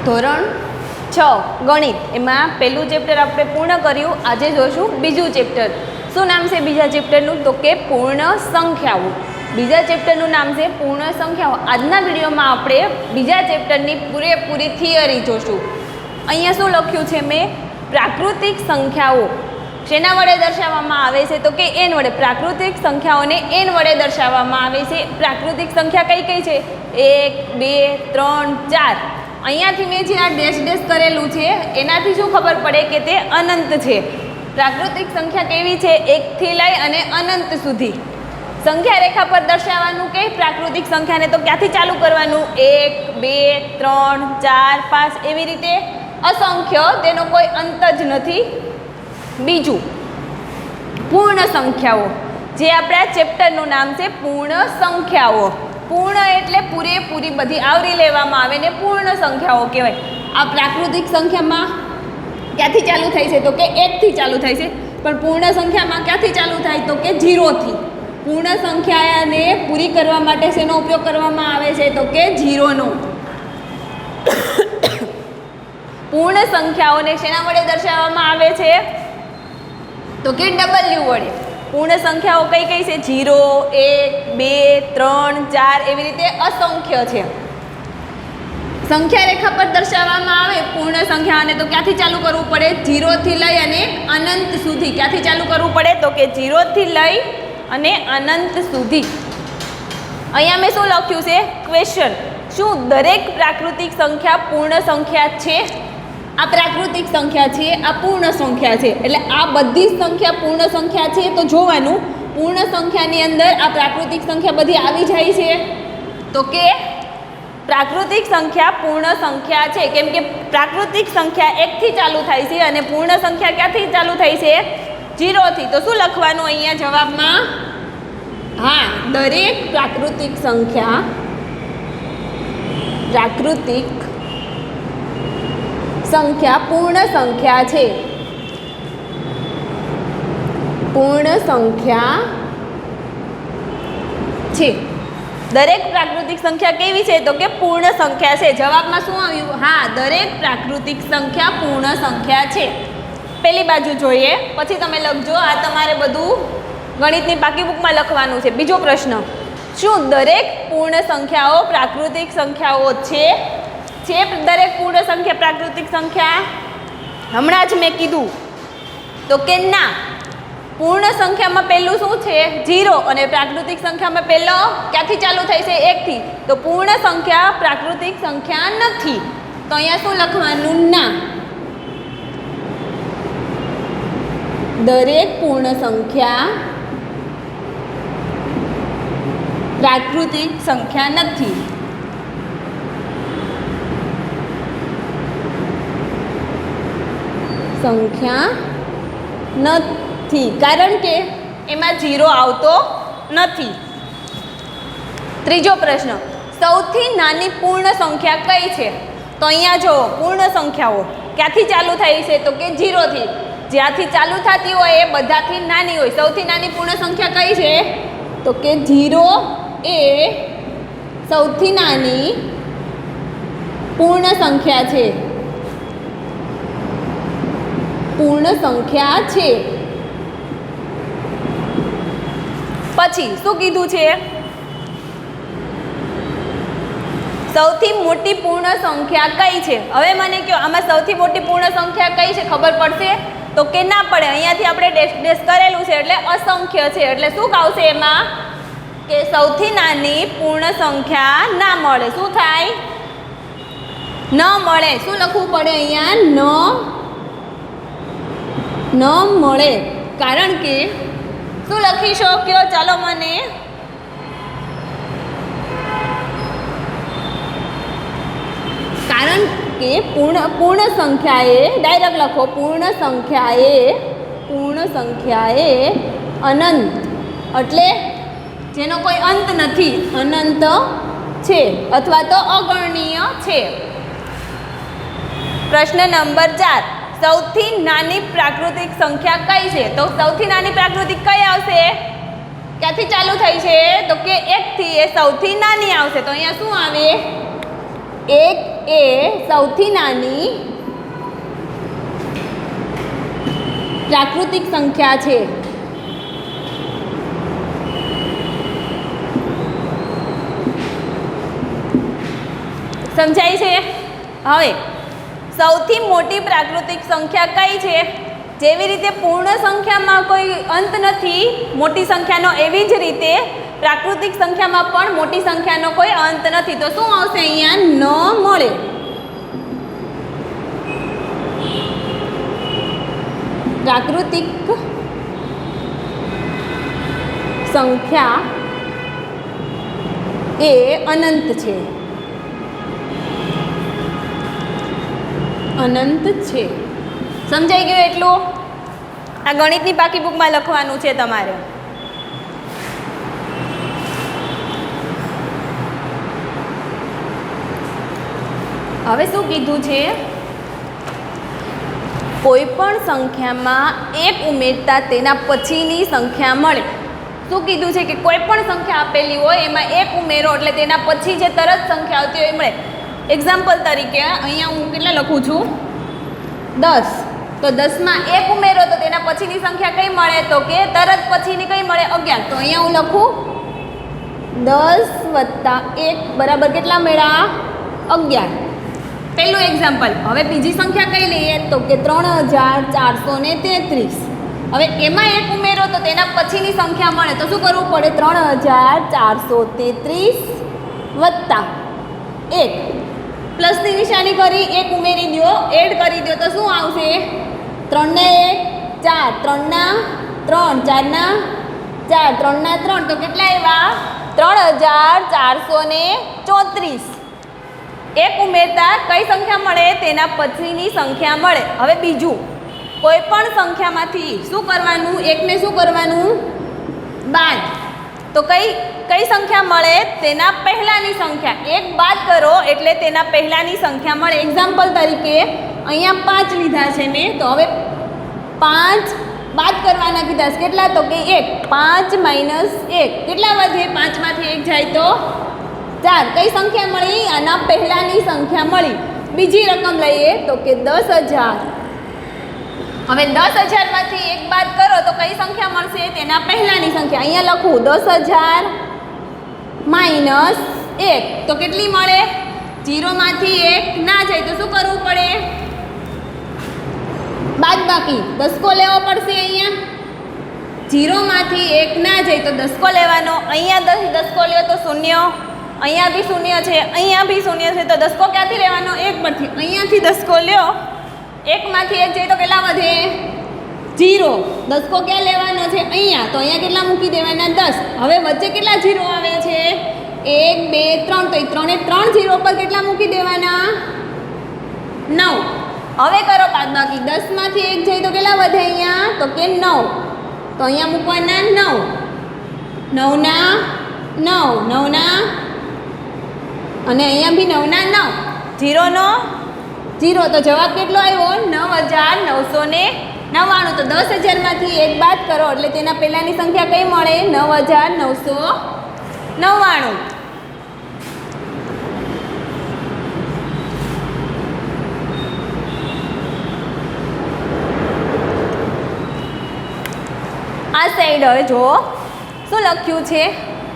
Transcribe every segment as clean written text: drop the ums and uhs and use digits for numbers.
ધોરણ 6 ગણિત એમાં પહેલું ચેપ્ટર આપણે પૂર્ણ કર્યું. આજે જોશું બીજું ચેપ્ટર. શું નામ છે બીજા ચેપ્ટરનું? તો કે પૂર્ણ સંખ્યાઓ. બીજા ચેપ્ટરનું નામ છે પૂર્ણ સંખ્યાઓ. આજના વિડીયોમાં આપણે બીજા ચેપ્ટરની પૂરેપૂરી થિયરી જોશું. અહીંયા શું લખ્યું છે મેં? પ્રાકૃતિક સંખ્યાઓ શેના વડે દર્શાવવામાં આવે છે? તો કે એન વડે. પ્રાકૃતિક સંખ્યાઓને એન વડે દર્શાવવામાં આવે છે. પ્રાકૃતિક સંખ્યા કઈ કઈ છે? 1 2 3 4. અહીંયાથી મેં જે આ ડેશ ડેશ કરેલું છે એનાથી શું ખબર પડે કે તે અનંત છે. પ્રાકૃતિક સંખ્યા કેવી છે? 1 થી લઈ અને અનંત સુધી. સંખ્યા રેખા પર દર્શાવવાનું કે પ્રાકૃતિક સંખ્યાને તો ક્યાંથી ચાલુ કરવાનું? 1 2 3 4 5 એવી રીતે અસંખ્ય, તેનો કોઈ અંત જ નથી. બીજું પૂર્ણ સંખ્યાઓ, જે આપણા ચેપ્ટરનું નામ છે પૂર્ણ સંખ્યાઓ. પૂર્ણ એટલે પૂરેપૂરી બધી આવરી લેવામાં આવે ને પૂર્ણ સંખ્યાઓ કહેવાય. આ પ્રાકૃતિક સંખ્યામાં ક્યાંથી ચાલુ થાય છે? તો કે 1 થી ચાલુ થાય છે. પણ પૂર્ણ સંખ્યામાં ક્યાંથી ચાલુ થાય? તો કે 0 થી. પૂર્ણ સંખ્યાને પૂરી કરવા માટે શેનો ઉપયોગ કરવામાં આવે છે? તો કે 0નો. પૂર્ણ સંખ્યાઓને શેના વડે દર્શાવવામાં આવે છે? તો કે W વડે. પૂર્ણ સંખ્યાઓ કઈ કઈ છે? 0 1 2 3 4 એવી રીતે અસંખ્ય છે. સંખ્યા રેખા પર દર્શાવવામાં આવે પૂર્ણ સંખ્યાને તો ક્યાંથી ચાલુ કરવું પડે? 0 થી લઈ અને અનંત સુધી. ક્યાંથી ચાલુ કરવું પડે? તો કે 0 થી લઈ અને અનંત સુધી. અહીંયા મેં શું લખ્યું છે? ક્વેશ્ચન. શું દરેક પ્રાકૃતિક સંખ્યા પૂર્ણ સંખ્યા છે? આ પ્રાકૃતિક સંખ્યા છે, આ પૂર્ણ સંખ્યા છે. એટલે આ બધી જ સંખ્યા પૂર્ણ સંખ્યા છે. તો જોવાનું પૂર્ણ સંખ્યાની અંદર આ પ્રાકૃતિક સંખ્યા બધી આવી જાય છે. તો કે પ્રાકૃતિક સંખ્યા પૂર્ણ સંખ્યા છે. કેમ કે પ્રાકૃતિક સંખ્યા 1 થી ચાલુ થાય છે અને પૂર્ણ સંખ્યા ક્યાંથી ચાલુ થાય છે? 0 થી. તો શું લખવાનું અહીંયા જવાબમાં? હા, દરેક પ્રાકૃતિક સંખ્યા પૂર્ણ સંખ્યા છે. પૂર્ણ સંખ્યા છે. દરેક પ્રાકૃતિક સંખ્યા કેવી છે? તો કે પૂર્ણ સંખ્યા છે. જવાબમાં શું આવ્યું? હા, દરેક પ્રાકૃતિક સંખ્યા પૂર્ણ સંખ્યા છે. પેલી બાજુ જોઈએ, પછી તમે લખજો. આ તમારે બધું ગણિતની પાકી બુકમાં લખવાનું છે. બીજો પ્રશ્ન. શું દરેક પૂર્ણ સંખ્યાઓ પ્રાકૃતિક સંખ્યાઓ છે? છે દરેક પૂર્ણ સંખ્યા પ્રાકૃતિક સંખ્યા? હમણાં જ મેં કીધું તો કે ના. પૂર્ણ સંખ્યામાં પહેલું શું છે? 0. અને પ્રાકૃતિક સંખ્યામાં પહેલો ક્યાંથી ચાલુ થાય છે? 1 થી. તો પૂર્ણ સંખ્યા પ્રાકૃતિક સંખ્યા નથી. તો અહીંયા શું લખવાનું? ના. દરેક પૂર્ણ સંખ્યા પ્રાકૃતિક સંખ્યા નથી. સંખ્યા નથી, કારણ કે એમાં 0 આવતો નથી. ત્રીજો પ્રશ્ન. સૌથી નાની પૂર્ણ સંખ્યા કઈ છે? તો અહીંયા જો પૂર્ણ સંખ્યાઓ ક્યાંથી ચાલુ થાય છે? તો કે 0 થી. જ્યાંથી ચાલુ થતી હોય એ બધાથી નાની હોય. સૌથી નાની પૂર્ણ સંખ્યા કઈ છે? તો કે 0 એ સૌથી નાની પૂર્ણ સંખ્યા છે. પૂર્ણ સંખ્યા છે. પછી શું કીધું છે? સૌથી મોટી પૂર્ણ સંખ્યા કઈ છે? હવે મને કહો, આમાં સૌથી મોટી પૂર્ણ સંખ્યા કઈ છે? ખબર પડશે? તો કે ના પડે. અહીંયાથી આપણે ડેશ ડેશ કરેલું છે એટલે અસંખ્ય છે. એટલે શું આવશે એમાં? કે સૌથી નાની પૂર્ણ સંખ્યા ના મળે. શું થાય? ન મળે. શું લખવું પડે અહીંયા? ન મળે. કારણ કે શું લખી શક્યો? ચાલો મને કારણ કે પૂર્ણ સંખ્યાએ ડાયરેક્ટ લખો. પૂર્ણ સંખ્યાએ અનંત એટલે જેનો કોઈ અંત નથી, અનંત છે અથવા તો અગણનીય છે. પ્રશ્ન નંબર 4. સૌથી નાની પ્રાકૃતિક સંખ્યા કઈ છે? તો સૌથી નાની પ્રાકૃતિક કઈ આવશે? ક્યાંથી ચાલુ થઈ છે? તો કે 1 થી. એ સૌથી નાની આવશે. તો અહીંયા શું આવે? 1 એ સૌથી નાની પ્રાકૃતિક સંખ્યા છે. સમજાય છે? હવે સૌથી મોટી પ્રાકૃતિક સંખ્યા કઈ છે? જેવી રીતે પૂર્ણ સંખ્યામાં કોઈ અંત નથી મોટી સંખ્યાનો, એવી જ રીતે પ્રાકૃતિક સંખ્યામાં પણ મોટી સંખ્યાનો કોઈ અંત નથી. તો શું આવશે અહીંયા? ન મળે. પ્રાકૃતિક સંખ્યા એ અનંત છે. અનંત છે. સમજાઈ ગયું એટલું? આ ગણિતની બાકી બુકમાં લખવાનું છે તમારે. હવે શું કીધું છે? કોઈ પણ સંખ્યામાં 1 ઉમેરતા તેના પછીની સંખ્યા મળે. શું કીધું છે કે કોઈ પણ સંખ્યા આપેલી હોય એમાં 1 ઉમેરો એટલે તેના પછી જે તરત સંખ્યા આવતી હોય એ મળે. એક્ઝામ્પલ તરીકે અહીંયા હું કેટલા લખું છું? 10. તો 10માં 1 ઉમેરો તો તેના પછીની સંખ્યા કઈ મળે? તો કે તરત પછીની કઈ મળે? 11. તો અહીંયા હું લખું 10 + 1 બરાબર કેટલા મળ્યા? 11. પહેલું એક્ઝામ્પલ. હવે બીજી સંખ્યા કઈ લઈએ? તો કે 3433. હવે એમાં 1 ઉમેરો તો તેના પછીની સંખ્યા મળે. તો શું કરવું પડે? 3433 વત્તા 1 પ્લસની નિશાની કરી 1 ઉમેરી દો, એડ કરી દો તો શું આવશે? 3 ને 1 4, 3 ના 3, 4 ના 4, 3 ના 3 તો કેટલા આવ્યા? 3434. 1 ઉમેરતા કઈ સંખ્યા મળે? તેના પછીની સંખ્યા મળે. હવે બીજું, કોઈ પણ સંખ્યામાંથી શું કરવાનું? 1 ને શું કરવાનું? બાદ. તો કઈ સંખ્યા મળે? તેના પહેલાની સંખ્યા. 1 બાદ કરો એટલે તેના પહેલાની સંખ્યા મળે. એક્ઝામ્પલ તરીકે અહીંયા 5 લીધા છે મેં, તો હવે 5 બાદ કરવાના કીધા છે. કેટલા? તો કે 1. 5 - 1 કેટલા વધે? 5 માંથી 1 જાય તો 4. કઈ સંખ્યા મળી? આના પહેલાની સંખ્યા મળી. બીજી રકમ લઈએ તો કે 10,000. હવે 10,000 માંથી 1 બાદ કરો તો કઈ સંખ્યા મળશે? તેના પહેલાની સંખ્યા. અહીંયા લખું 10,000 - 1 તો કેટલી મળે? 0 માંથી 1 ના જાય તો શું કરવું પડે? બાદબાકી દસકો લેવો પડશે. અહીંયા 0 માંથી 1 ના જાય તો દસકો લેવાનો. અહીંયા દસકો લ્યો તો 0. અહીંયા બી 0 છે, અહીંયા બી 0 છે, તો દસકો ક્યાંથી લેવાનો? 1 પરથી. અહીંયાથી દસકો લ્યો, 1 માંથી 1 જાય તો કેટલા વધે? 0. દસકો ક્યાં લેવાનો છે? અહીંયા. તો અહીંયા કેટલા મૂકી દેવાના? 10. હવે વચ્ચે કેટલા 0 આવે છે? 1 2 3. તો એ 3 0 પર કેટલા મૂકી દેવાના? 9. હવે કરો બાદબાકી. 10 માંથી 1 જાય તો કેટલા વધે અહીંયા? તો કે 9. તો અહીંયા મૂકવાના 9. 9 ના 9, 9 ના અને અહીંયા બી 9 ના 9. 0 નો 0. તો જવાબ કેટલો આવ્યો? 9,999. તો 10,000 માંથી 1 બાદ કરો એટલે તેના પહેલાની સંખ્યા કઈ મળે? 9,999. આ સાઈડ હવે જો શું લખ્યું છે?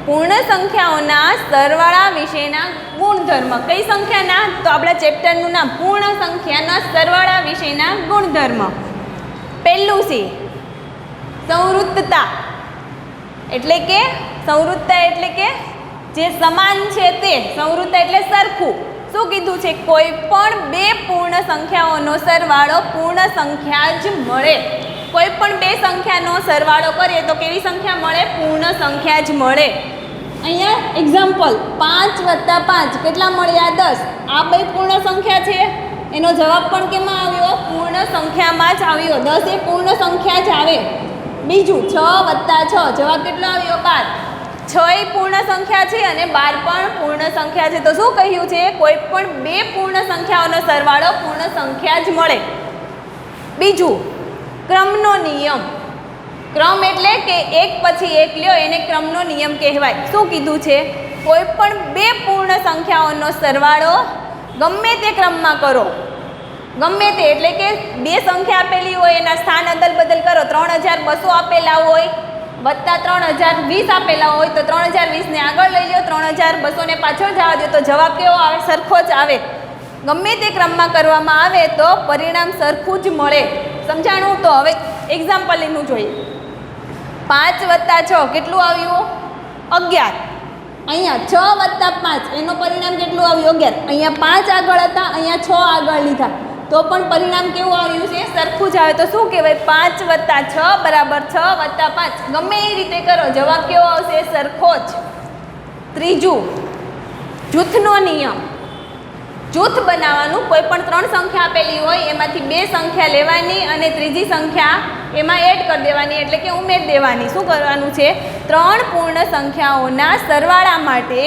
પૂર્ણ સંખ્યાઓના સરવાળા વિશેના ગુણધર્મ. કઈ સંખ્યાના? તો આપણા ચેપ્ટરનું નામ પૂર્ણ સંખ્યાના સરવાળા વિશેના ગુણધર્મ. પહેલું છે સંવૃત્તતા. એટલે કે જે સમાન છે તે. સંવૃત્તતા એટલે સરખું. શું કીધું છે? કોઈ પણ 2 પૂર્ણ સંખ્યાઓનો સરવાળો પૂર્ણ સંખ્યા જ મળે. કોઈ પણ 2 સંખ્યાનો સરવાળો કરીએ તો કેવી સંખ્યા મળે? પૂર્ણ સંખ્યા જ મળે. અહીંયા એક્ઝામ્પલ 5 + 5 કેટલા મળ્યા? 10. આ 2 પૂર્ણ સંખ્યા છે. એનો જવાબ પણ કેમાં આવ્યો? પૂર્ણ સંખ્યામાં જ આવ્યો. 10 એ પૂર્ણ સંખ્યા જ આવે. બીજું 6 + 6 જવાબ કેટલો આવ્યો? 12. 6 એ પૂર્ણ સંખ્યા છે અને 12 પણ પૂર્ણ સંખ્યા છે. તો શું કહ્યું છે? કોઈ પણ 2 પૂર્ણ સંખ્યાઓનો સરવાળો પૂર્ણ સંખ્યા જ મળે. બીજું ક્રમનો નિયમ. ક્રમ એટલે કે એક પછી એક લ્યો એને ક્રમનો નિયમ કહેવાય. શું કીધું છે? કોઈ પણ 2 પૂર્ણ સંખ્યાઓનો સરવાળો ગમે તે ક્રમમાં કરો, ગમે તે, એટલે કે બે સંખ્યા આપેલી હોય એના સ્થાન અદલ બદલ કરો. 3200 આપેલા હોય વત્તા 3020 આપેલા હોય તો 3020 ને આગળ લઈ લો, 3200 ને પાછળ જવા દો તો જવાબ કેવો આવે? સરખો જ આવે. ગમે તે ક્રમમાં કરવામાં આવે તો પરિણામ સરખું જ મળે. સમજાણું? તો હવે એક્ઝામ્પલનું જોઈએ. 5 વત્તા 6 કેટલું આવ્યું? 11. અહીંયા 6 વત્તા 5 એનું પરિણામ કેટલું આવ્યું? 11. અહીંયા 5 આગળ હતા, અહીંયા 6 આગળ લીધા તો પણ પરિણામ કેવું આવ્યું છે? સરખું જ આવે. તો શું કહેવાય? 5 વત્તા 6 બરાબર 6 વત્તા 5. ગમે એ રીતે કરો, જવાબ કેવો આવશે? સરખો જ. ત્રીજું, જૂથનો નિયમ. જૂથ બનાવવાનું. કોઈ પણ 3 સંખ્યા આપેલી હોય એમાંથી 2 સંખ્યા લેવાની અને ત્રીજી સંખ્યા એમાં એડ કરી દેવાની, એટલે કે ઉમેર દેવાની. શું કરવાનું છે? 3 પૂર્ણ સંખ્યાઓના સરવાળા માટે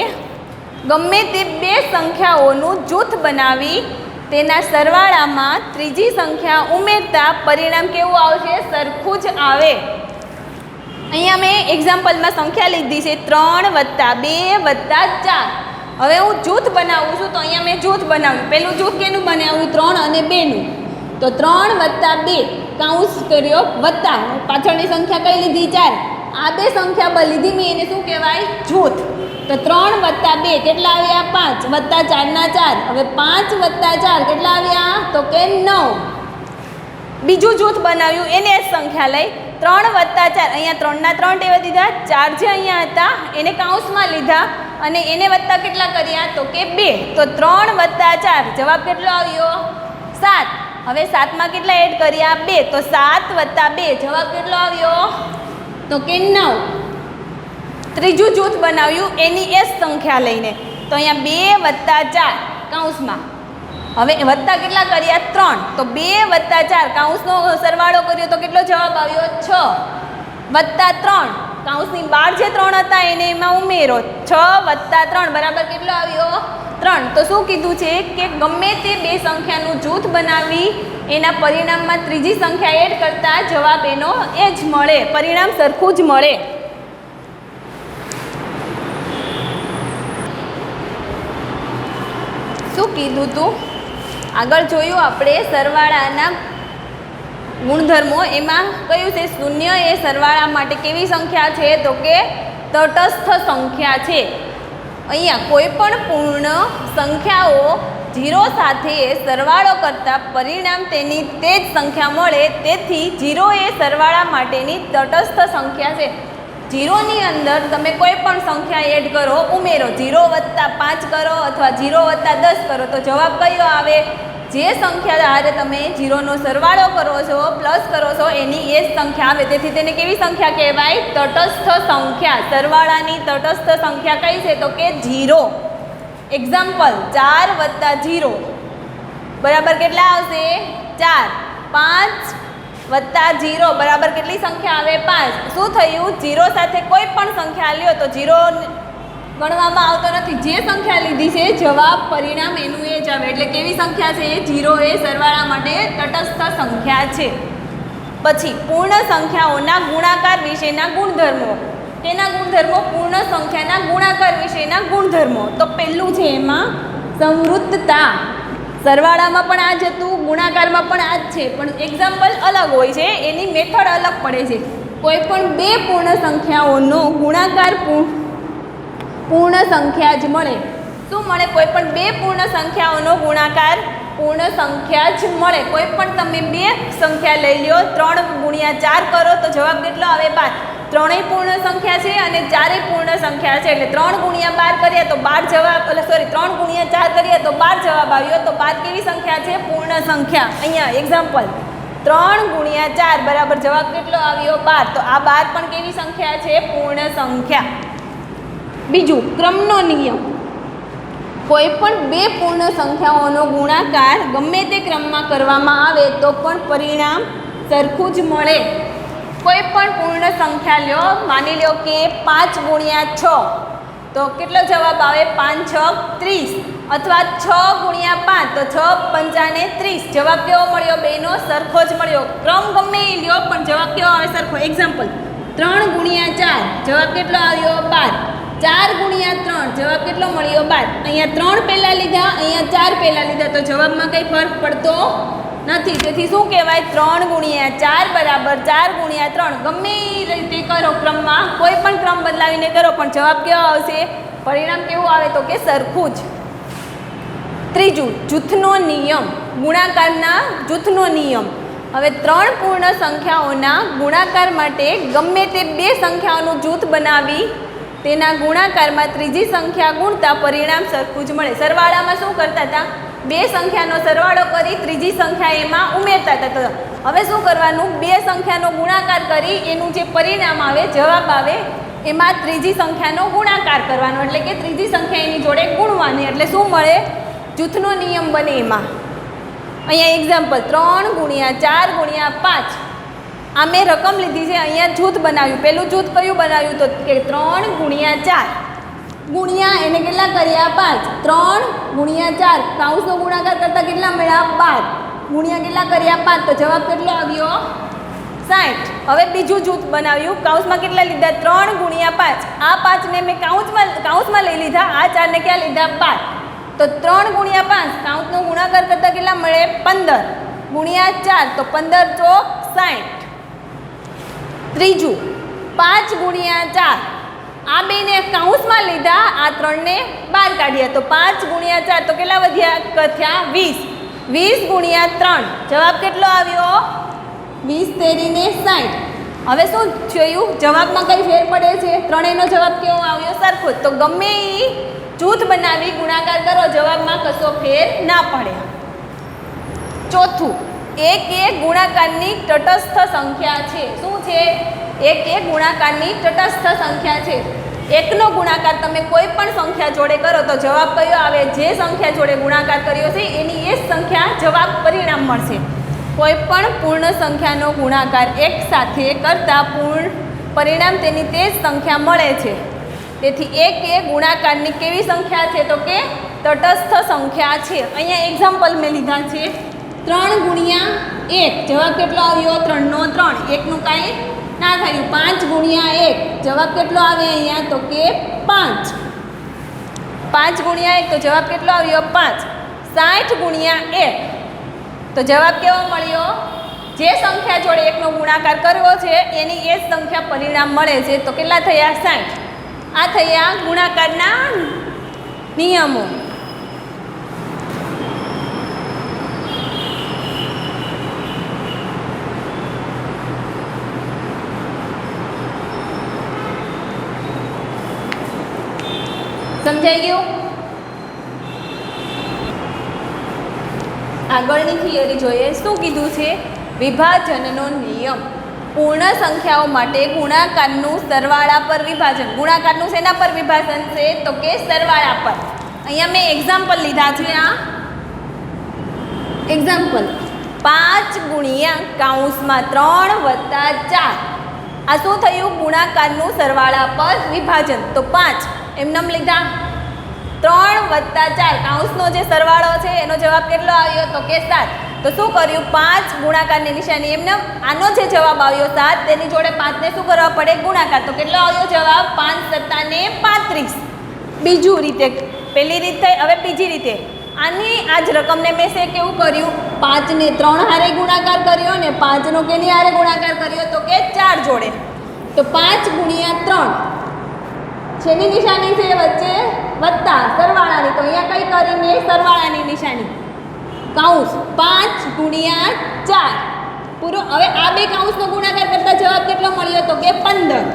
ગમે તે 2 સંખ્યાઓનું જૂથ બનાવી તેના સરવાળામાં ત્રીજી સંખ્યા ઉમેરતા પરિણામ કેવું આવશે? સરખું જ આવે. અહીંયા મેં એક્ઝામ્પલમાં સંખ્યા લીધી છે 3 વત્તા 2 વત્તા 4. હવે હું જૂથ બનાવું છું તો અહીંયા મેં જૂથ બનાવ્યું. પહેલું જૂથ કેનું બનાવ્યું? 3 અને 2નું. તો 3 વત્તા 2 કાઉન્સ કર્યો વત્તા, પાછળની સંખ્યા કઈ લીધી? 4. આ 2 સંખ્યા લીધી મેં, એને શું કહેવાય? જૂથ. તો 3 વત્તા 2 કેટલા આવ્યા? 5 વત્તા 4 ના 4. હવે 5 વત્તા 4 કેટલા આવ્યા? તો કે 9. બીજું જૂથ બનાવ્યું, એને જ સંખ્યા લઈ 3 વત્તા 4. અહીંયા 3 ના 3 ટેવા દીધા, 4 જે અહીંયા હતા એને કાઉન્સમાં લીધા અને એને વત્તા કેટલા કર્યા? તો કે 2. તો 3 વત્તા 4 જવાબ કેટલો આવ્યો? 7. હવે 7માં કેટલા એડ કર્યા? 2. તો 7 વત્તા 2 જવાબ કેટલો આવ્યો? તો કે 9. ત્રીજું જૂથ બનાવ્યું એની એ જ સંખ્યા લઈને, તો અહીંયા 2 વત્તા 4 કાઉન્સમાં. હવે વત્તા કેટલા કર્યા? 3. તો 2 વત્તા 4 કાઉન્સનો સરવાળો કર્યો તો કેટલો જવાબ આવ્યો? 6 વત્તા 3 કાઉન્સની બહાર જે 3 હતા એને એમાં ઉમેરો. 6 વત્તા 3 બરાબર કેટલો આવ્યો? 3. તો શું કીધું છે કે ગમે તે 2 સંખ્યાનું જૂથ બનાવી એના પરિણામમાં ત્રીજી સંખ્યા એડ કરતા જવાબ એનો એ જ મળે, પરિણામ સરખું જ મળે. શું કીધું તું? આગળ જોયું આપણે સરવાળાના ગુણધર્મો. એમાં કયું છે? શૂન્ય એ સરવાળા માટે કેવી સંખ્યા છે? તો કે તટસ્થ સંખ્યા છે. અહીંયા કોઈ પણ પૂર્ણ સંખ્યાઓ 0 સાથે સરવાળો કરતા પરિણામ તેની તે જ સંખ્યા મળે, તેથી 0 એ સરવાળા માટેની તટસ્થ સંખ્યા છે. 0ની અંદર તમે કોઈ પણ સંખ્યા એડ કરો, ઉમેરો, 0 વત્તા 5 કરો અથવા 0 વત્તા 10 કરો તો જવાબ કયો આવે? જે સંખ્યા હારે તમે 0નો સરવાળો કરો છો, પ્લસ કરો છો, એની એ જ સંખ્યા આવે. તેથી તેને કેવી સંખ્યા કહેવાય? તટસ્થ સંખ્યા. સરવાળાની તટસ્થ સંખ્યા કઈ છે? તો કે 0. એક્ઝામ્પલ, 4 વત્તા 0 બરાબર કેટલા આવશે? 4. 5 વત્તા 0 બરાબર કેટલી સંખ્યા આવે? 5. શું થયું? 0 સાથે કોઈ પણ સંખ્યા લ્યો તો 0 ગણવામાં આવતો નથી. જે સંખ્યા લીધી છે જવાબ પરિણામ એનું એ જ આવે. એટલે કેવી સંખ્યા છે? 0 એ સરવાળા માટે તટસ્થ સંખ્યા છે. પછી પૂર્ણ સંખ્યાઓના ગુણાકાર વિશેના ગુણધર્મો. તેના ગુણધર્મો પૂર્ણ સંખ્યાના ગુણાકાર વિશેના ગુણધર્મો. તો પહેલું છે એમાં સંવૃત્તતા. સરવાળામાં પણ આ જ હતું, ગુણાકારમાં પણ આ જ છે, પણ એક્ઝામ્પલ અલગ હોય છે, એની મેથડ અલગ પડે છે. કોઈ પણ 2 પૂર્ણ સંખ્યાઓનો ગુણાકાર પૂર્ણ સંખ્યા જ મળે. શું મળે? કોઈ પણ 2 પૂર્ણ સંખ્યાઓનો ગુણાકાર પૂર્ણ સંખ્યા જ મળે. કોઈ પણ તમે 2 સંખ્યા લઈ લો, 3 ગુણ્યા 4 કરો તો જવાબ કેટલો આવે? 12. 3 પૂર્ણ સંખ્યા છે અને 4 પૂર્ણ સંખ્યા છે, એટલે 3 ગુણ્યા 12 કરીએ તો 12 જવાબ, 3 ગુણ્યા 4 કરીએ તો 12 જવાબ આવ્યો. તો 12 કેવી સંખ્યા છે? પૂર્ણ સંખ્યા. અહીંયા એક્ઝામ્પલ, 3 ગુણ્યા 4 બરાબર જવાબ કેટલો આવ્યો? 12. તો આ 12 પણ કેવી સંખ્યા છે? પૂર્ણ સંખ્યા. બીજું, ક્રમનો નિયમ. કોઈ પણ 2 પૂર્ણ સંખ્યાઓનો ગુણાકાર ગમે તે ક્રમમાં કરવામાં આવે તો પણ પરિણામ સરખું જ મળે. કોઈ પણ પૂર્ણ સંખ્યા લ્યો, માની લો કે 5 ગુણ્યા 6 તો કેટલો જવાબ આવે? 5 6 30. અથવા 6 ગુણ્યા 5 તો 6 પંચાને 30. જવાબ કેવો મળ્યો? બેનો સરખો જ મળ્યો. ક્રમ ગમે એ લ્યો પણ જવાબ કેવો આવે? સરખો. એક્ઝામ્પલ, 3 ગુણ્યા 4 જવાબ કેટલો આવ્યો? 12. 4 ગુણ્યા 3 જવાબ કેટલો મળ્યો 12. અહીંયા 3 પહેલાં લીધા, અહીંયા 4 પહેલાં લીધા, તો જવાબમાં કંઈ ફરક પડતો નથી. તેથી શું કહેવાય? 3 ગુણ્યા 4 બરાબર 4 ગુણ્યા 3. ગમે એ રીતે કરો ક્રમમાં, કોઈ પણ ક્રમ બદલાવીને કરો, પણ જવાબ કેવો આવશે? પરિણામ કેવું આવે? તો કે સરખું જ. ત્રીજું, જૂથનો નિયમ. ગુણાકારના જૂથનો નિયમ. હવે 3 પૂર્ણ સંખ્યાઓના ગુણાકાર માટે ગમે તે 2 સંખ્યાઓનું જૂથ બનાવી તેના ગુણાકારમાં ત્રીજી સંખ્યા ગુણતા પરિણામ સરખું જ મળે. સરવાળામાં શું કરતા હતા? 2 સંખ્યાનો સરવાળો કરી ત્રીજી સંખ્યા એમાં ઉમેરતા હતા. તો હવે શું કરવાનું? 2 સંખ્યાનો ગુણાકાર કરી એનું જે પરિણામ આવે, જવાબ આવે, એમાં ત્રીજી સંખ્યાનો ગુણાકાર કરવાનો, એટલે કે ત્રીજી સંખ્યા એની જોડે ગુણવાની, એટલે શું મળે? જૂથનો નિયમ બને. એમાં અહીંયા એક્ઝામ્પલ 3 ગુણ્યા 4 ગુણ્યા 5. આ મેં રકમ લીધી છે, અહીંયા જૂથ બનાવ્યું. પહેલું જૂથ કયું બનાવ્યું? તો કે 3 ગુણ્યા 4 ગુણ્યા એને કેટલા કર્યા? 5. 3 ગુણ્યા 4 કૌંસનો ગુણાકાર કરતાં કેટલા મળ્યા? 12 ગુણ્યા કેટલા કર્યા? 5. તો જવાબ કેટલો આવ્યો? 60. હવે બીજું જૂથ બનાવ્યું. કૌંસમાં કેટલા લીધા? 3 ગુણ્યા 5. આ 5ને મેં કૌંસમાં લઈ લીધા, આ 4ને ક્યાં લીધા? 12. તો 3 ગુણ્યા 5 કૌંસનો ગુણાકાર કરતાં કેટલા મળે? 15 ગુણ્યા 4 તો 15 ચોક 60. ત્રીજું 5 ગુણ્યા 4. આ બેને કૌંસમાં લીધા, આ 3ને બહાર કાઢ્યા, તો 5 ગુણ્યા 4 તો કેટલા વધ્યા? થયા 20. 20 ગુણ્યા 3 જવાબ કેટલો આવ્યો? 20 તેરીને 60. હવે શું થયું? જવાબમાં કઈ ફેર પડે છે? ત્રણેયનો જવાબ કેવો આવ્યો? સરખો. તો ગમે એ જૂથ બનાવી ગુણાકાર કરો, જવાબમાં કશો ફેર ના પડે. ચોથું, 1 એ ગુણાકારની તટસ્થ સંખ્યા છે. શું છે? 1 એ ગુણાકારની તટસ્થ સંખ્યા છે. 1નો ગુણાકાર તમે કોઈ પણ સંખ્યા જોડે કરો તો જવાબ કયો આવે? જે સંખ્યા જોડે ગુણાકાર કર્યો છે એની એ જ સંખ્યા જવાબ પરિણામ મળશે. કોઈ પણ પૂર્ણ સંખ્યાનો ગુણાકાર એક સાથે કરતાં પરિણામ તેની તે જ સંખ્યા મળે છે. તેથી 1 એ ગુણાકારની કેવી સંખ્યા છે? તો કે તટસ્થ સંખ્યા છે. અહીંયા એક્ઝામ્પલ મેં લીધા છે. 3 ગુણ્યા 1 જવાબ કેટલો આવ્યો? 3નો 3. 1નું કાંઈ ના થયું. 5 ગુણ્યા 1 જવાબ કેટલો આવે અહીંયા? તો કે 5. 5 ગુણ્યા 1 તો જવાબ કેટલો આવ્યો? 5. 60 ગુણ્યા 1 તો જવાબ કેવો મળ્યો? જે સંખ્યા જોડે 1નો ગુણાકાર કરવો છે એની એ જ સંખ્યા પરિણામ મળે છે. તો કેટલા થયા? 60. આ થયા ગુણાકારના નિયમો. સમજાઈ ગયું? આગળની થિયરી જોઈએ. શું કીધું છે? વિભાજનનો નિયમ. પૂર્ણ સંખ્યાઓ માટે ગુણાકારનું સરવાળા પર વિભાજન. ગુણાકારનું શેના પર વિભાજન છે? તો કે સરવાળા પર. અહીંયા મેં એક્ઝામ્પલ લીધા છે. આ એક્ઝામ્પલ 5 ગુણ્યા કૌંસમાં 3 વત્તા 4. આ શું થયું? ગુણાકારનું સરવાળા પર વિભાજન. તો 5 એમનેમ લીધા, 3 વત્તા 4 કૌંસનો જે સરવાળો છે એનો જવાબ કેટલો આવ્યો? તો કે 7. તો શું કર્યું? 5 ગુણાકારની નિશાની એમને આનો જે જવાબ આવ્યો 7 તેની જોડે 5ને શું કરવા પડે? ગુણાકાર. તો કેટલો આવ્યો જવાબ? 5 સત્તા ને 35. બીજું રીતે પહેલી રીત થઈ. હવે બીજી રીતે આની આ જ રકમને મેં કેવું કર્યું? 5ને 3 હારે ગુણાકાર કર્યો ને 5નો કેની હારે ગુણાકાર કર્યો? તો કે 4 જોડે. તો 5 ગુણ્યા 3 છેની નિશાની છે? વચ્ચે વત્તા સરવાળાની. તો અહીંયા કઈ કરીને? સરવાળાની નિશાની. કૌંસ 5 ગુણ્યા 4 પૂરો. હવે આ બે કૌંસનો ગુણાકાર કરતા જવાબ કેટલો મળ્યો? તો કે 15.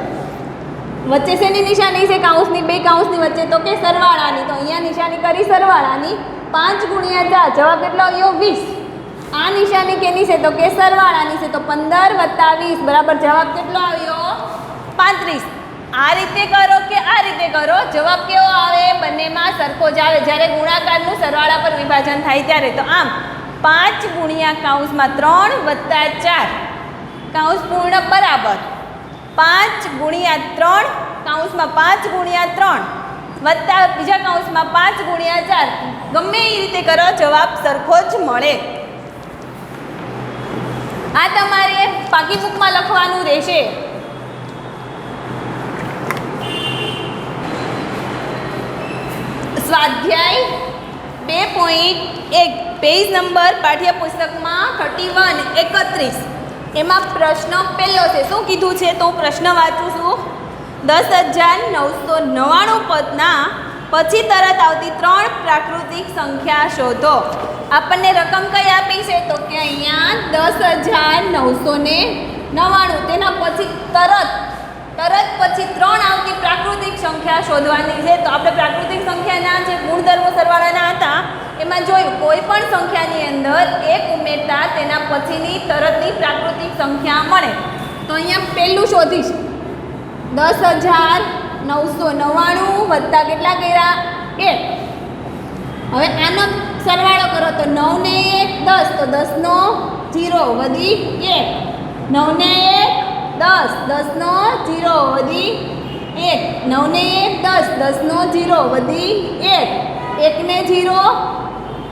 વચ્ચે શેની નિશાની છે? કૌંસની, બે કૌંસની વચ્ચે. તો કે સરવાળાની. તો અહીંયા નિશાની કરી સરવાળાની. 5 ગુણ્યા 4 જવાબ કેટલો આવ્યો? 20. આ નિશાની કેની છે? તો કે સરવાળાની છે. તો 15 વત્તા 20 બરાબર જવાબ કેટલો આવ્યો? 35. આ રીતે કરો કે આ રીતે કરો, જવાબ કેવો આવે? બંનેમાં સરખો જ આવે જ્યારે ગુણાકારનું સરવાળા પર વિભાજન થાય ત્યારે. તો આમ 5 ગુણ્યા કૌંસમાં 3 વત્તા 4 કૌંસ પૂર્ણ બરાબર 5 ગુણ્યા 3 કૌંસમાં 5 ગુણ્યા 3 વત્તા બીજા કૌંસમાં 5 ગુણ્યા 4. ગમે એ રીતે કરો જવાબ સરખો જ મળે. આ તમારે પાકી બુકમાં લખવાનું રહેશે. સ્વાધ્યાય 2.1 પેજ નંબર પાઠ્યપુસ્તકમાં 31 એમાં પ્રશ્ન પહેલો છે. શું કીધું છે તો પ્રશ્ન વાંચું છું. 10,999 પદના પછી તરત આવતી 3 પ્રાકૃતિક સંખ્યા શોધો. આપણને રકમ કઈ આપી છે તો કે અહીંયા 10,999. તેના પછી તરત પછી 3 આવતી પ્રાકૃતિક સંખ્યા શોધવાની છે. તો આપણે પ્રાકૃતિક સંખ્યાના જે ગુણધર્મો સરવાળાના હતા એમાં જોયું કોઈ પણ સંખ્યાની અંદર 1 ઉમેરતા તેના પછીની તરતની પ્રાકૃતિક સંખ્યા મળે. તો અહીંયા પહેલું શોધીશ. 10,999 વત્તા કેટલા કર્યા 1. હવે આનો સરવાળો કરો તો 9 ને 1 10, તો 10 નો 0 વધી 1. 9 ને 1 10, 10 નો 0 વધી 1. 9 ને 1 10, 10 નો 0 વધી 1. 1 ને 0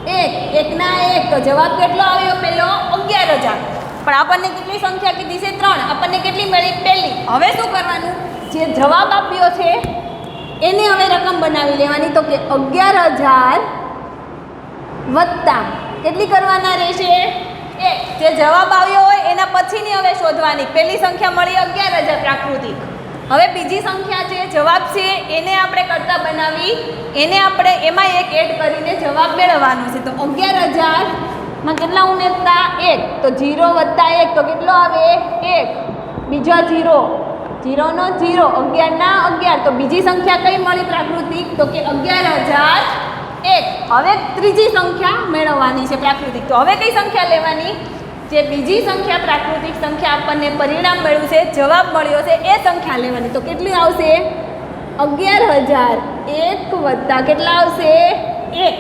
1, 1 ના 1. તો જવાબ કેટલો આવ્યો પેલો 11,000. પણ આપણને કેટલી સંખ્યા કીધી છે 3. આપણને કેટલી મળી પહેલી. હવે શું કરવાનું, જે જવાબ આપ્યો છે એને હવે રકમ બનાવી લેવાની. તો કે 11,000 વત્તા કેટલી કરવાના રહેશે 1. જે જવાબ આવ્યો હોય એના પછીની હવે શોધવાની. પહેલી સંખ્યા મળી 11,000 પ્રાકૃતિક. હવે બીજી સંખ્યા જે જવાબ છે એને આપણે કરતા બનાવી, એને આપણે એમાં 1 એડ કરીને જવાબ મેળવવાનો છે. તો 11,000 કેટલા ઉમેરતા 1. તો 0 વત્તા 1 તો કેટલો આવે 1. બીજા 0 0 નો 0, 11 ના 11. તો બીજી સંખ્યા કઈ મળી પ્રાકૃતિક તો કે 11,001. હવે ત્રીજી સંખ્યા મેળવવાની છે પ્રાકૃતિક. તો હવે કઈ સંખ્યા લેવાની, જે બીજી સંખ્યા પ્રાકૃતિક સંખ્યા આપણને પરિણામ મળ્યું છે, જવાબ મળ્યો છે એ સંખ્યા લેવાની. તો કેટલી આવશે 11,001 વત્તા કેટલા આવશે 1.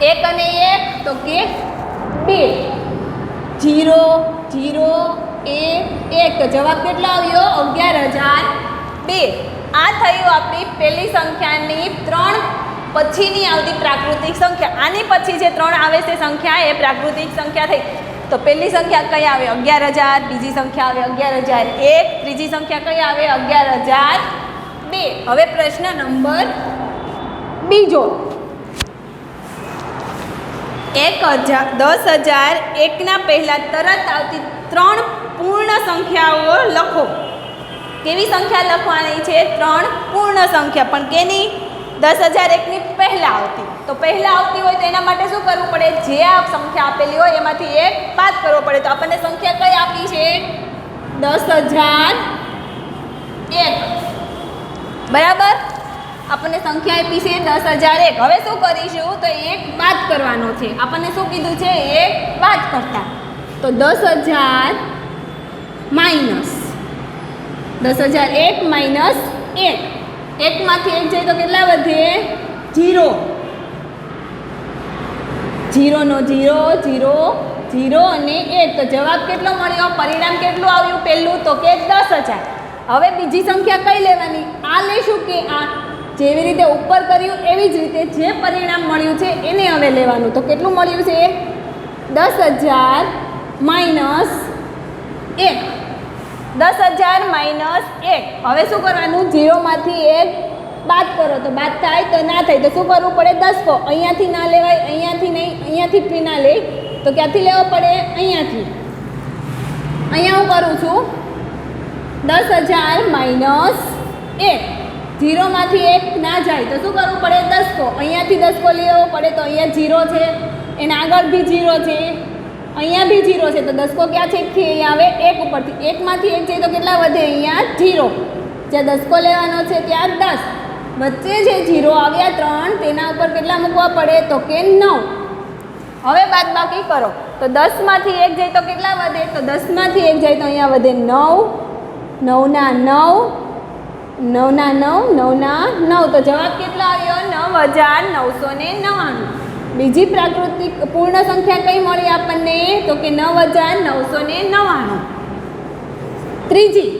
1 અને 1 તો કે 2. 0 0 1 1. તો જવાબ કેટલો આવ્યો 11,002. આ થયું આપણી પહેલી સંખ્યાની 3 પછીની આવતી પ્રાકૃતિક સંખ્યા. આની પછી જે 3 આવે છે સંખ્યા એ પ્રાકૃતિક સંખ્યા થઈ. તો પહેલી સંખ્યા કઈ આવે 11,000, બીજી સંખ્યા આવે 11,001, ત્રીજી સંખ્યા કઈ આવે 11,002. હવે પ્રશ્ન નંબર બીજો. 10,001 ના પહેલા તરત આવતી 3 પૂર્ણ સંખ્યાઓ લખો. કેવી સંખ્યા લખવાની છે 3 પૂર્ણ સંખ્યા. પણ કેની 10,001 ની પહેલા આવતી. તો પહેલા આવતી હોય તો એના માટે શું કરવું પડે, જે આ સંખ્યા આપેલી હોય એમાંથી 1 બાદ કરવો પડે. તો આપણને સંખ્યા કઈ આપી છે 10,001. બરાબર, આપણને સંખ્યા આપી છે 10,001. હવે શું કરીશું તો 1 બાદ કરવાનો છે. આપણને શું કીધું છે 1 બાદ કરતા. તો 10,000 માઇનસ 10,001 માઇનસ 1. 1 માંથી 1 જાય તો કેટલા વધે 0. 0 નો 0 0 0 અને 1. તો જવાબ કેટલો મળ્યો, પરિણામ કેટલું આવ્યું પહેલું તો કે 10,000. હવે બીજી સંખ્યા કઈ લેવાની, આ લેશું કે આ જેવી રીતે ઉપર કર્યું એવી જ રીતે જે પરિણામ મળ્યું છે એને હવે લેવાનું. તો કેટલું મળ્યું છે 10,000 માઇનસ 1. 10,000 માઇનસ 1. હવે શું કરવાનું, 0 માંથી 1 બાદ કરો તો બાદ થાય તો ના થાય. તો શું કરવું પડે 10 કો. અહીંયાથી ના લેવાય, અહીંયાથી નહીં, અહીંયાથી બી ના લે. તો ક્યાંથી લેવો પડે અહીંયાથી. અહીંયા હું કરું છું 10,000 માઇનસ 1. 0 માંથી 1 ના જાય તો શું કરવું પડે 10 કો. અહીંયાથી 10 કો લેવો પડે. તો અહીંયા 0 છે, એના આગળ બી 0 છે, અહીંયા બી 0 છે. તો 10 કો ક્યાં છે થી અહીંયા આવે 1 ઉપરથી. 1 માંથી 1 જાય તો કેટલા વધે અહીંયા 0. જ્યાં 10 કો લેવાનો છે ત્યાં 10. વચ્ચે જે 0 આવ્યા 3 તેના ઉપર કેટલા મૂકવા પડે તો કે 9. હવે બાદબાકી કરો તો 10 માંથી 1 જાય તો કેટલા વધે, તો 10 માંથી 1 જાય તો અહીંયા વધે 9. 9 ના 9, 9 ના 9, 9 ના 9. તો જવાબ કેટલો આવ્યો 9,999. બીજી પ્રાકૃતિક પૂર્ણ સંખ્યા કઈ મળી આપણને તો કે 9,999. ત્રીજી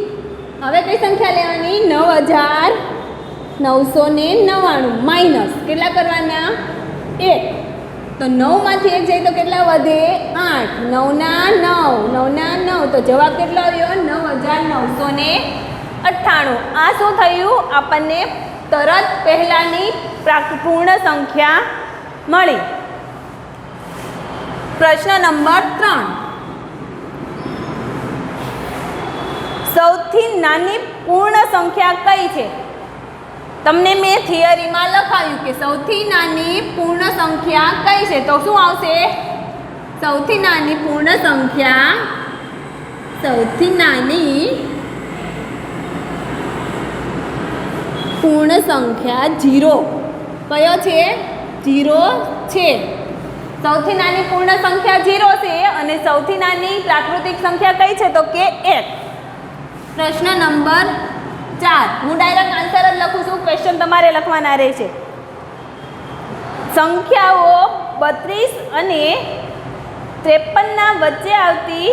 હવે કઈ સંખ્યા લેવાની 9,999 માઇનસ કેટલા કરવાના 1. તો 9 માંથી 1 જાય તો કેટલા વધે 8. 9 ના 9, 9 ના 9. તો જવાબ કેટલો આવ્યો 9,998. આ શું થયું, આપણને તરત પહેલાની પૂર્ણ સંખ્યા મળી. પ્રશ્ન નંબર 3. સૌથી નાની પૂર્ણ સંખ્યા કઈ છે? તમને મેં થિયરીમાં લખાવ્યું કે સૌથી નાની પૂર્ણ સંખ્યા કઈ છે, તો શું આવશે? સૌથી નાની પૂર્ણ સંખ્યા, સૌથી નાની પૂર્ણ સંખ્યા 0. કયો છે? 0 છે. સૌથી નાની પૂર્ણ સંખ્યા 0 છે અને સૌથી નાની પ્રાકૃતિક સંખ્યા કઈ છે? તો કે 1. પ્રશ્ન નંબર 4. હું ડાયરેક્ટ આન્સર જ લખું છું, ક્વેશ્ચન તમારે લખવાના રહેશે. સંખ્યાઓ 32 અને 53ના વચ્ચે આવતી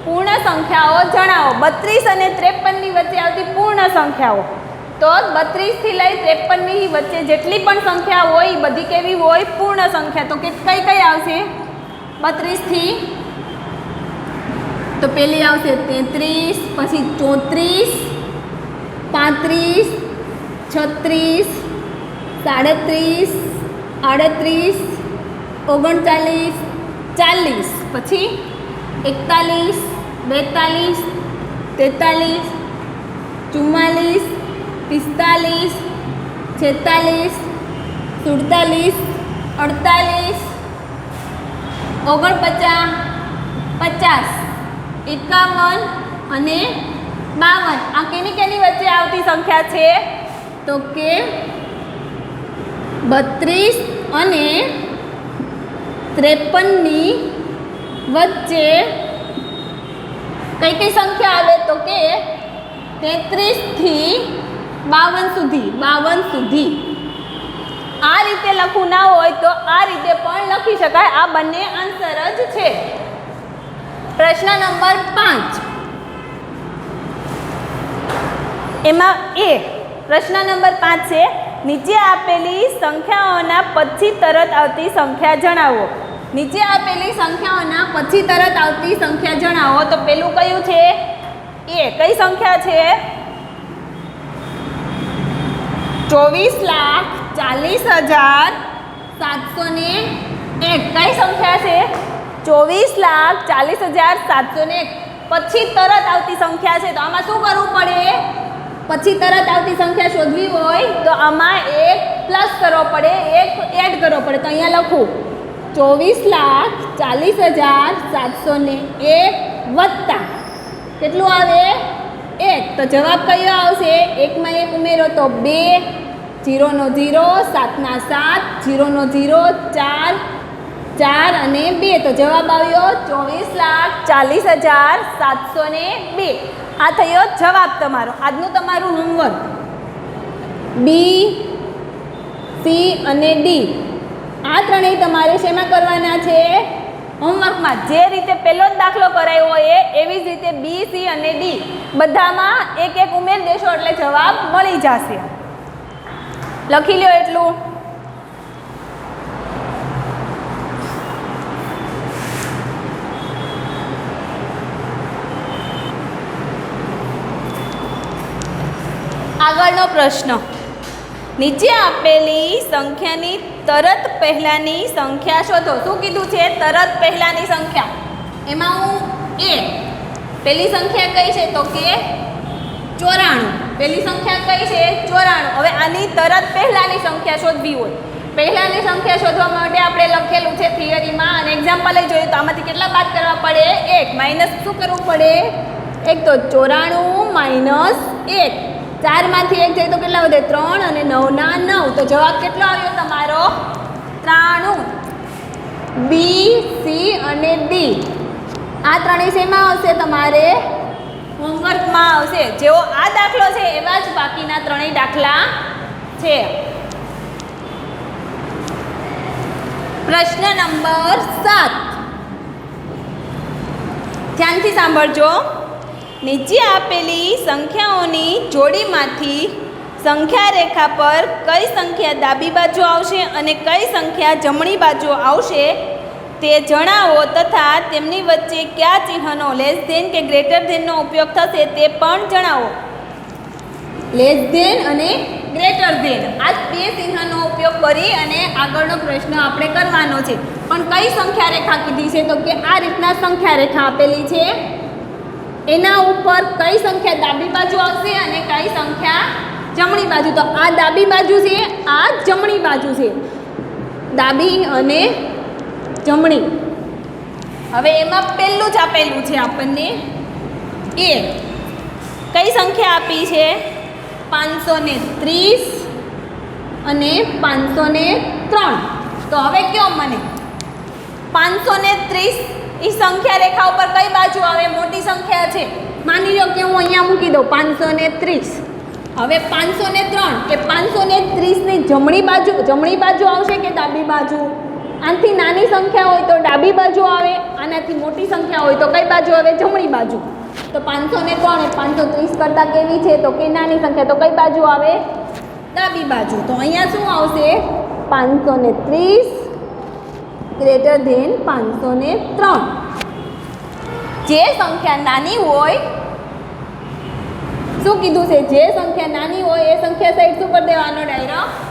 પૂર્ણ સંખ્યાઓ જણાવો. 32 અને 53ની વચ્ચે આવતી પૂર્ણ સંખ્યાઓ. તો 32 થી લઈ 53ની વચ્ચે જેટલી પણ સંખ્યા હોય એ બધી કેવી હોય? પૂર્ણ સંખ્યા. તો કઈ કઈ આવશે? 32 થી તો પેલી આવશે 33, પછી 34, 35, 36, 37, 38, 39, 40, પછી 41, 42, 43, 44, 45, 46, 47, 48, 49, 50, 51 અને 52. આ કેની કેની વચ્ચે આવતી સંખ્યા છે? તો કે 32 અને 53ની વચ્ચે કઈ કઈ સંખ્યા આવે? તો કે 33 થી 52 સુધી. 52 સુધી. આ રીતે લખવું ના હોય તો આ રીતે પણ લખી શકાય. આ બંને આન્સર જ છે. પ્રશ્ન નંબર 5. એમાં પ્રશ્ન નંબર 5 છે, નીચે આપેલી સંખ્યાઓના પછી તરત આવતી સંખ્યા જણાવો. નીચે આપેલી સંખ્યાઓના પછી તરત આવતી સંખ્યા જણાવો. તો પેલું કયું છે? કઈ સંખ્યા છે? 24,40,701. કઈ સંખ્યા છે? 24,40,701. પછી તરત આવતી સંખ્યા છે. તો આમાં શું કરવું પડે? પછી તરત આવતી સંખ્યા શોધવી હોય તો આમાં 1 પ્લસ કરવો પડે, 1 એડ કરવો પડે. તો અહીંયા લખું 24,40,701 વત્તા કેટલું આવે? 1. તો જવાબ કયો આવશે? 1 માં 1 ઉમેરો તો 2, 0 નો 0, 7 ના 7, 0 નો 0, 4, 4 અને 2. તો જવાબ આવ્યો 24,40,702. આ થયો જવાબ તમારો. આજનું તમારું હોમવર્ક બી, સી અને ડી આ ત્રણેય તમારે શેમાં કરવાના છે? હોમવર્કમાં. જે રીતે પહેલો જ દાખલો કરાયો હોય એવી જ રીતે બી, સી અને ડી બધામાં એક એક ઉમેર દેશો એટલે જવાબ મળી જશે. લખી લ્યો એટલું. આગળનો પ્રશ્ન, નીચે આપેલી સંખ્યાની તરત પહેલાની સંખ્યા શોધો. શું કીધું છે? તરત પહેલાની સંખ્યા. એમાં હું પેલી સંખ્યા કઈ છે? તો કે 94. પેલી સંખ્યા કઈ છે? 94. હવે આની તરત પહેલાની સંખ્યા શોધવી હોય. પહેલાની સંખ્યા શોધવા માટે આપણે લખેલું છે થિયરીમાં અને એક્ઝામ્પલ જોયું તો આમાંથી કેટલા બાદ કરવા પડે? 1. માઇનસ શું કરવું પડે? 1. તો 94 માઇનસ 1. 4 માંથી 1 જાય તો કેટલા વધે? 3 અને 9 ના 9. તો જવાબ કેટલો આવ્યો તમારો? 93. બી, સી અને ડી આ ત્રણેય શેમાં આવશે? તમારે હોમવર્કમાં આવશે. જેવો આ દાખલો છે એવા જ બાકીના ત્રણેય દાખલા છે. પ્રશ્ન નંબર 7. ધ્યાનથી સાંભળજો. નીચે આપેલી સંખ્યાઓની જોડીમાંથી સંખ્યા રેખા પર કઈ સંખ્યા ડાબી બાજુ આવશે અને કઈ સંખ્યા જમણી બાજુ આવશે તે જણાવો તથા તેમની વચ્ચે કયા ચિહ્નનો લેસ ધેન કે ગ્રેટર ધેનનો ઉપયોગ થશે તે પણ જણાવો. લેસ ધેન અને ગ્રેટર ધેન આ બે ચિહ્નનો ઉપયોગ કરી અને આગળનો પ્રશ્ન આપણે કરવાનો છે. પણ કઈ સંખ્યા રેખા કીધી છે? તો કે આ રીતના સંખ્યા રેખા આપેલી છે. એના ઉપર કઈ સંખ્યા ડાબી બાજુ આવશે અને કઈ સંખ્યા જમણી બાજુ. તો આ ડાબી બાજુ છે, આ જમણી બાજુ છે. ડાબી અને જમણી. હવે એમાં પહેલું જ આપેલું છે આપણને એ. કઈ સંખ્યા આપી છે? 530 અને 503. તો હવે કયો મને 530 એ સંખ્યા રેખા ઉપર કઈ બાજુ આવે? મોટી સંખ્યા છે. માની લો કે હું અહીંયા મૂકી દઉં 530. હવે 503 એ 530 ની જમણી બાજુ આવશે કે ડાબી બાજુ? આનાથી નાની સંખ્યા હોય તો ડાબી બાજુ આવે, આનાથી મોટી સંખ્યા હોય તો કઈ બાજુ આવે? જમણી બાજુ. તો 503 એ 530 કરતાં કેવી છે? તો કે નાની સંખ્યા. તો કઈ બાજુ આવે? ડાબી બાજુ. તો અહીંયા શું આવશે? 530 ગ્રેટર ધેન 503. જે સંખ્યા નાની હોય, શું કીધું છે? જે સંખ્યા નાની હોય એ સંખ્યા સાઈડ શું કરી દેવાનો? Direct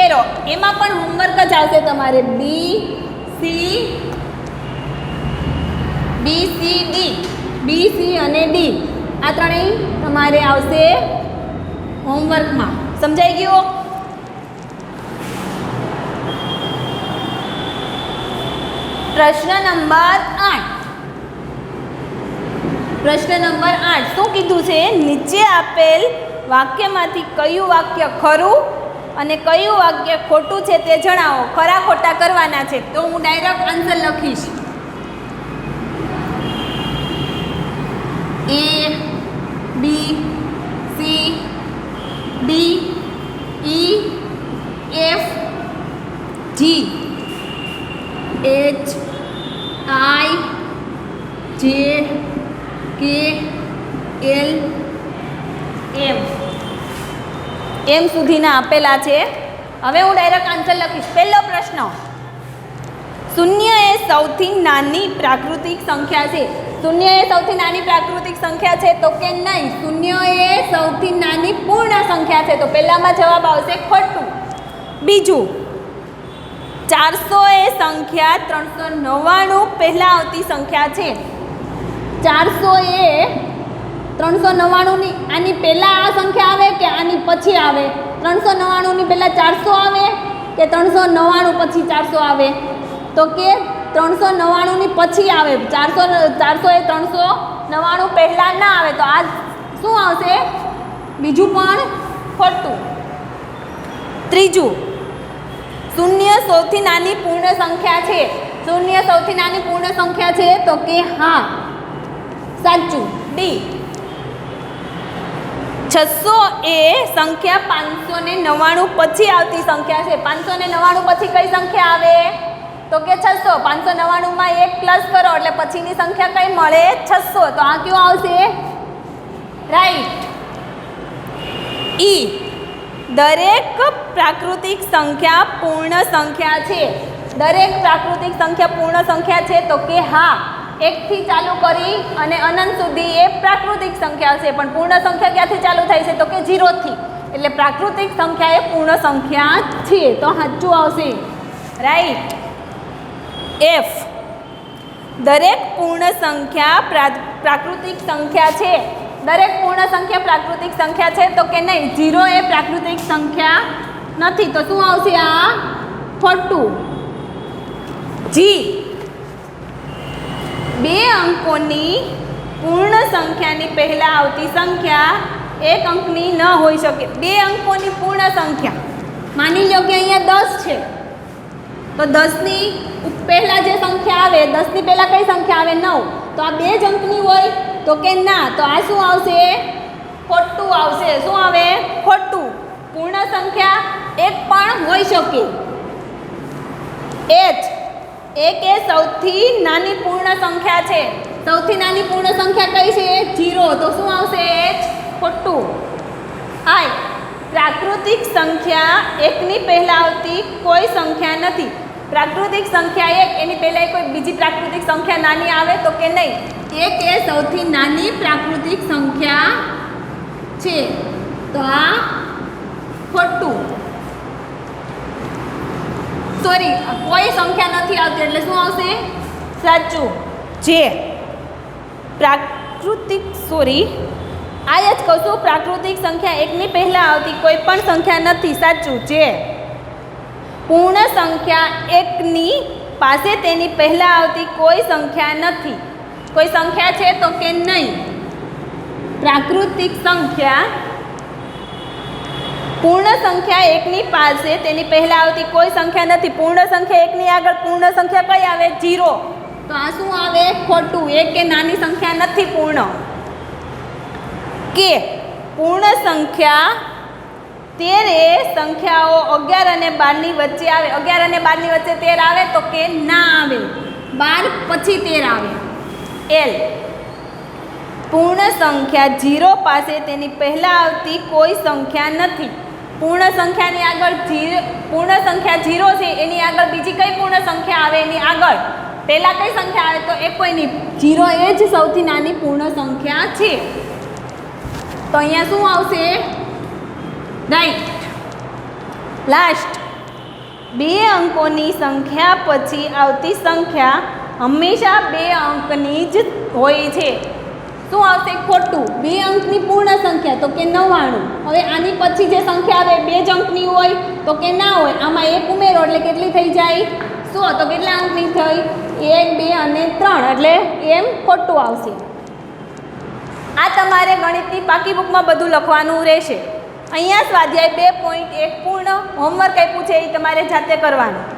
arrow. એમાં પણ હોમવર્ક જ આવશે તમારે બી સી અને ડી. આ ત્રણેય તમારે આવશે હોમવર્કમાં. સમજાઈ ગયું? પ્રશ્ન નંબર 8. પ્રશ્ન નંબર 8 શું કીધું છે? નીચે આપેલ વાક્યમાંથી કયું વાક્ય ખરું અને કયું વાક્ય ખોટું છે તે જણાવો. ખરા ખોટા કરવાના છે. તો હું ડાયરેક્ટ આન્સર લખીશ. A B C D E F G H I J K L M સુધીના આપેલા છે. હવે હું ડાયરેક્ટ આન્સર લખીશ. પહેલો પ્રશ્ન, શૂન્ય એ સૌથી નાની પ્રાકૃતિક સંખ્યા છે. શૂન્ય એ સૌથી નાની પ્રાકૃતિક સંખ્યા છે તો કે નહીં. શૂન્ય એ સૌથી નાની પૂર્ણ સંખ્યા છે. તો પહેલામાં જવાબ આવશે ખોટું. બીજું, 400 એ સંખ્યા 399 પહેલાં આવતી સંખ્યા છે. 400 એ 399 ની આની પહેલાં આ સંખ્યા આવે કે આની પછી આવે? 399 ની પહેલાં 400 આવે કે 399 પછી 400 આવે? તો કે 399 ની પછી આવે. 400 એ 399 પહેલાં ના આવે. તો આ શું આવશે? બીજું પણ ખોટું. ત્રીજું, શૂન્ય સૌથી નાની પૂર્ણ સંખ્યા છે. શૂન્ય સૌથી નાની પૂર્ણ સંખ્યા છે તો કે હા, સાચું. ડી. 600 એ સંખ્યા 599 પછી આવતી સંખ્યા છે. 599 પછી કઈ સંખ્યા આવે? તો કે 600. 599 માં 1 પ્લસ કરો એટલે પછીની સંખ્યા કઈ મળે? 600. તો આ કયો આવશે? રાઈટ. ઈ. દરેક પ્રાકૃતિક સંખ્યા પૂર્ણ સંખ્યા છે. દરેક પ્રાકૃતિક સંખ્યા પૂર્ણ સંખ્યા છે તો કે હા. 1 થી ચાલુ કરી અને અનંત સુધી એ પ્રાકૃતિક સંખ્યા છે. પણ પૂર્ણ સંખ્યા ક્યાંથી ચાલુ થાય છે? તો કે 0 થી. એટલે પ્રાકૃતિક સંખ્યા એ પૂર્ણ સંખ્યા છે. તો સાચું આવશે. રાઈટ. એફ. દરેક પૂર્ણ સંખ્યા પ્રાકૃતિક સંખ્યા છે. દરેક પૂર્ણ સંખ્યા પ્રાકૃતિક સંખ્યા છે તો કે નહીં. 0 એ પ્રાકૃતિક સંખ્યા નથી. તો શું આવશે? આ ખોટું. જી. 2 અંકોની પૂર્ણ સંખ્યાની પહેલાં આવતી સંખ્યા 1 અંકની ન હોઈ શકે. 2 અંકોની પૂર્ણ સંખ્યા, માની લો કે અહીંયા 10 છે તો 10ની પહેલાં જે સંખ્યા આવે, 10ની પહેલાં કઈ સંખ્યા આવે? 9. તો આ 2 જ અંકની હોય તો કે ના. તો આ શું આવશે? ખોટું આવશે. શું આવે? ખોટું. પૂર્ણ સંખ્યા 1 પણ હોઈ શકે. એચ. 1 એ સૌથી નાની પૂર્ણ સંખ્યા છે. સૌથી નાની પૂર્ણ સંખ્યા કઈ છે? 0. તો શું આવશે? એચ. ખોટું. આઈ. પ્રાકૃતિક સંખ્યા 1ની પહેલાં આવતી કોઈ સંખ્યા નથી. પ્રાકૃતિક સંખ્યા 1 એની પહેલાં કોઈ બીજી પ્રાકૃતિક સંખ્યા નાની આવે તો કે નહીં. 1 એ સૌથી નાની પ્રાકૃતિક સંખ્યા છે. તો આ ખોટું. સોરી કોઈ સંખ્યા નથી આવતી એટલે શું આવશે સાચું જે પ્રાકૃતિક સોરી આ જ કહું છું પ્રાકૃતિક સંખ્યા એકની પહેલાં આવતી કોઈ પણ સંખ્યા નથી સાચું જે પૂર્ણ સંખ્યા એકની પાસે તેની પહેલાં આવતી કોઈ સંખ્યા નથી કોઈ સંખ્યા છે તો કે નહીં પ્રાકૃતિક સંખ્યા પૂર્ણ સંખ્યા એકની પાસે તેની પહેલાં આવતી કોઈ સંખ્યા નથી પૂર્ણ સંખ્યા એકની આગળ પૂર્ણ સંખ્યા કઈ આવે 0 તો આ શું આવે ખોટું એક કે નાની સંખ્યા નથી પૂર્ણ કે પૂર્ણ સંખ્યા 13 એ સંખ્યાઓ 11 અને 12 ની વચ્ચે આવે 11 અને 12 ની વચ્ચે 13 આવે તો કે ના આવે 12 પછી 13 આવે એલ પૂર્ણ સંખ્યા 0 પાસે તેની પહેલાં આવતી કોઈ સંખ્યા નથી પૂર્ણ સંખ્યાની આગળ પૂર્ણ સંખ્યા 0 છે એની આગળ બીજી કઈ પૂર્ણ સંખ્યા આવે એની આગળ પહેલાં કઈ સંખ્યા આવે તો એ કોઈ નહીં 0 એ જ સૌથી નાની પૂર્ણ સંખ્યા છે તો અહીંયા શું આવશે રાઈટ લાસ્ટ 2 અંકોની સંખ્યા પછી આવતી સંખ્યા હંમેશા 2 અંકની જ હોય છે શું આવશે ખોટું 2 અંકની પૂર્ણ સંખ્યા તો કે 99 હવે આની પછી જે સંખ્યા આવે 2 જ અંકની હોય તો કે ના હોય આમાં 1 ઉમેરો એટલે કેટલી થઈ જાય 100 તો કેટલા અંકની થઈ 1 2 અને 3 એટલે એમ ખોટું આવશે આ તમારે ગણિતની પાકી બુકમાં બધું લખવાનું રહેશે અહીંયા સ્વાધ્યાય 2.1 પૂર્ણ હોમવર્ક આપ્યું છે એ તમારે જાતે કરવાનું